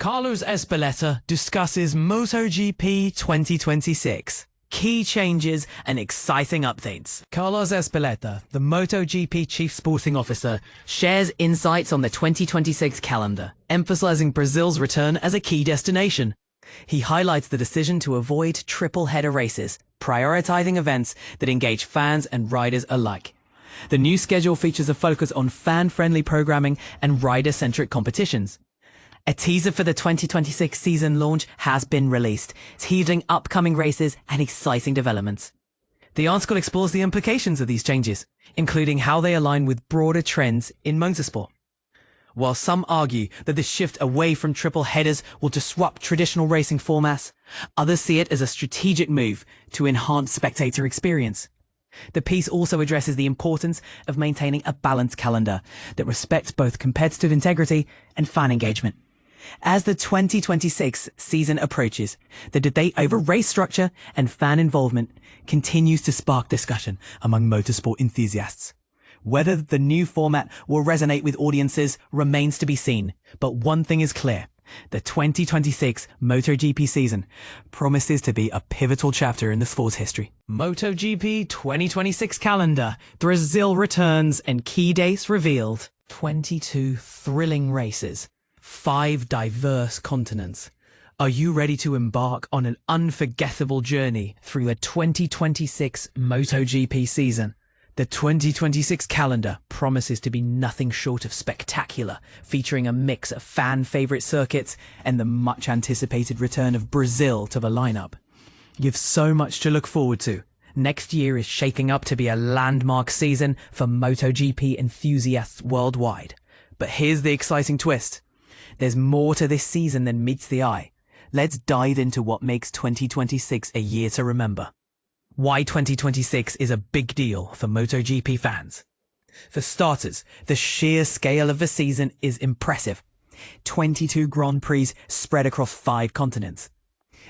Carlos Ezpeleta discusses MotoGP 2026. Key changes and exciting updates. Carlos Ezpeleta, the MotoGP Chief Sporting Officer, shares insights on the 2026 calendar, emphasizing Brazil's return as a key destination. He highlights the decision to avoid triple-header races, prioritizing events that engage fans and riders alike. The new schedule features a focus on fan-friendly programming and rider-centric competitions. A teaser for the 2026 season launch has been released, teasing upcoming races and exciting developments. The article explores the implications of these changes, including how they align with broader trends in motorsport. While some argue that the shift away from triple headers will disrupt traditional racing formats, others see it as a strategic move to enhance spectator experience. The piece also addresses the importance of maintaining a balanced calendar that respects both competitive integrity and fan engagement. As the 2026 season approaches, the debate over race structure and fan involvement continues to spark discussion among motorsport enthusiasts. Whether the new format will resonate with audiences remains to be seen, but one thing is clear. The 2026 MotoGP season promises to be a pivotal chapter in the sport's history. MotoGP 2026 calendar, Brazil returns and key dates revealed. 22 thrilling races. 5 diverse continents. Are you ready to embark on an unforgettable journey through a 2026 MotoGP season? The 2026 calendar promises to be nothing short of spectacular, featuring a mix of fan-favorite circuits and the much-anticipated return of Brazil to the lineup. You've so much to look forward to. Next year is shaping up to be a landmark season for MotoGP enthusiasts worldwide. But here's the exciting twist. There's more to this season than meets the eye. Let's dive into what makes 2026 a year to remember. Why 2026 is a big deal for MotoGP fans. For starters, the sheer scale of the season is impressive. 22 Grand Prix spread across 5 continents.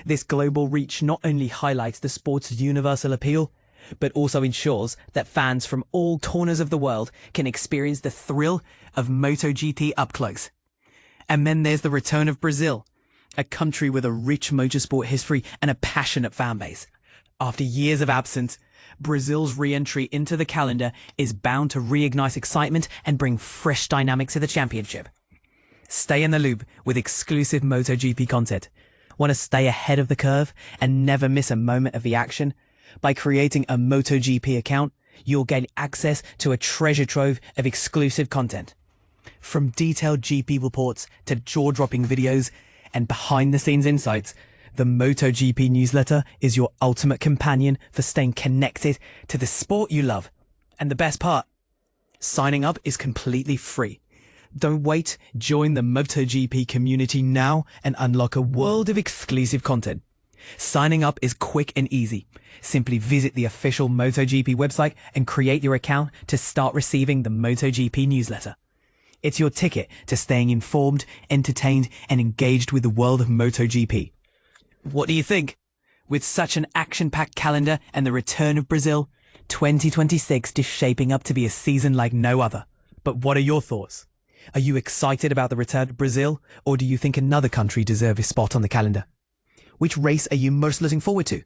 This global reach not only highlights the sport's universal appeal, but also ensures that fans from all corners of the world can experience the thrill of MotoGP up close. And then there's the return of Brazil, a country with a rich motorsport history and a passionate fan base. After years of absence, Brazil's re-entry into the calendar is bound to reignite excitement and bring fresh dynamics to the championship. Stay in the loop with exclusive MotoGP content. Want to stay ahead of the curve and never miss a moment of the action? By creating a MotoGP account, you'll gain access to a treasure trove of exclusive content. From detailed GP reports to jaw-dropping videos and behind-the-scenes insights, the MotoGP newsletter is your ultimate companion for staying connected to the sport you love. And the best part, signing up is completely free. Don't wait, join the MotoGP community now and unlock a world of exclusive content. Signing up is quick and easy. Simply visit the official MotoGP website and create your account to start receiving the MotoGP newsletter. It's your ticket to staying informed, entertained, and engaged with the world of MotoGP. What do you think? With such an action-packed calendar and the return of Brazil, 2026 is shaping up to be a season like no other. But what are your thoughts? Are you excited about the return of Brazil, or do you think another country deserves a spot on the calendar? Which race are you most looking forward to?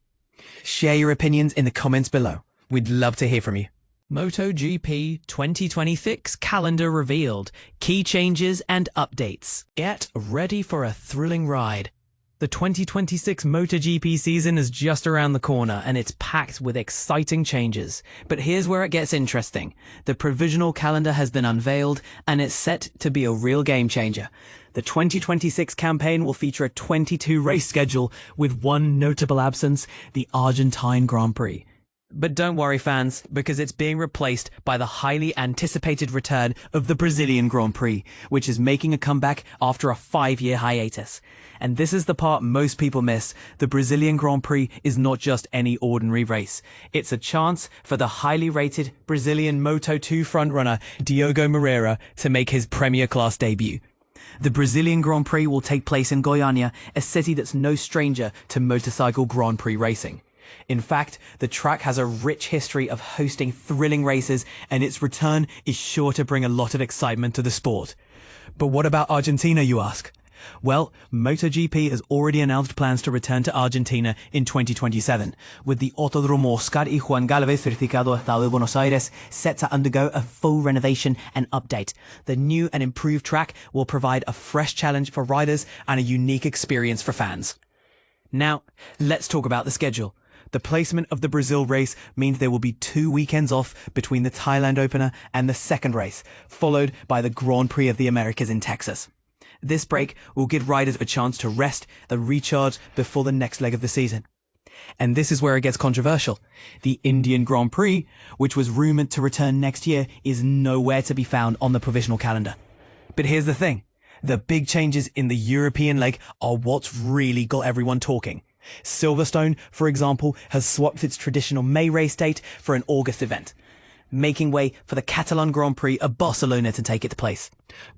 Share your opinions in the comments below. We'd love to hear from you. MotoGP 2026 calendar revealed. Key changes and updates. Get ready for a thrilling ride. The 2026 MotoGP season is just around the corner and it's packed with exciting changes. But here's where it gets interesting. The provisional calendar has been unveiled and it's set to be a real game changer. The 2026 campaign will feature a 22 race schedule with one notable absence, the Argentine Grand Prix. But don't worry fans, because it's being replaced by the highly anticipated return of the Brazilian Grand Prix, which is making a comeback after a 5-year hiatus. And this is the part most people miss. The Brazilian Grand Prix is not just any ordinary race. It's a chance for the highly rated Brazilian Moto2 frontrunner Diogo Moreira to make his Premier Class debut. The Brazilian Grand Prix will take place in Goiania, a city that's no stranger to motorcycle Grand Prix racing. In fact, the track has a rich history of hosting thrilling races, and its return is sure to bring a lot of excitement to the sport. But what about Argentina, you ask? Well, MotoGP has already announced plans to return to Argentina in 2027, with the Autódromo Oscar y Juan Galvez Certificado Estado de Buenos Aires set to undergo a full renovation and update. The new and improved track will provide a fresh challenge for riders and a unique experience for fans. Now, let's talk about the schedule. The placement of the Brazil race means there will be 2 weekends off between the Thailand opener and the second race, followed by the Grand Prix of the Americas in Texas. This break will give riders a chance to rest and recharge before the next leg of the season. And this is where it gets controversial. The Indian Grand Prix, which was rumoured to return next year, is nowhere to be found on the provisional calendar. But here's the thing. The big changes in the European leg are what's really got everyone talking. Silverstone, for example, has swapped its traditional May race date for an August event, making way for the Catalan Grand Prix of Barcelona to take its place.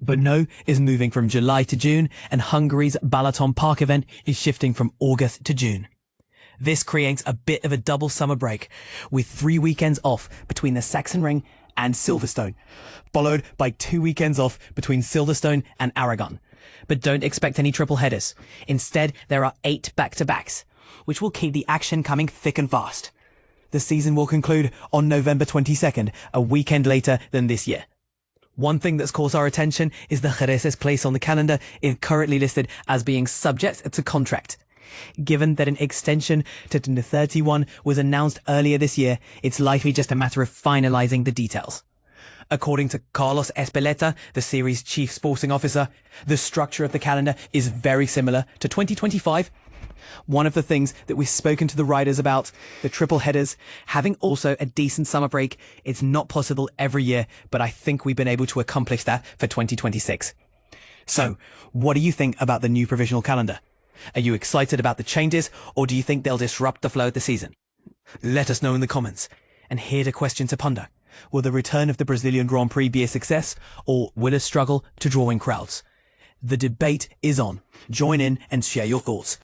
Brno is moving from July to June, and Hungary's Balaton Park event is shifting from August to June. This creates a bit of a double summer break, with 3 weekends off between the Sachsenring and Silverstone, followed by 2 weekends off between Silverstone and Aragon. But don't expect any triple headers. Instead, there are 8 back-to-backs, which will keep the action coming thick and fast. The season will conclude on November 22nd, a weekend later than this year. One thing that's caught our attention is the Jerez's place on the calendar is currently listed as being subject to contract. Given that an extension to 2031 was announced earlier this year, it's likely just a matter of finalizing the details. According to Carlos Ezpeleta, the series' chief sporting officer, the structure of the calendar is very similar to 2025. One of the things that we've spoken to the riders about, the triple headers, having also a decent summer break, it's not possible every year, but I think we've been able to accomplish that for 2026. So, what do you think about the new provisional calendar? Are you excited about the changes, or do you think they'll disrupt the flow of the season? Let us know in the comments. And here's a question to ponder. Will the return of the Brazilian Grand Prix be a success, or will it struggle to draw in crowds? The debate is on. Join in and share your thoughts.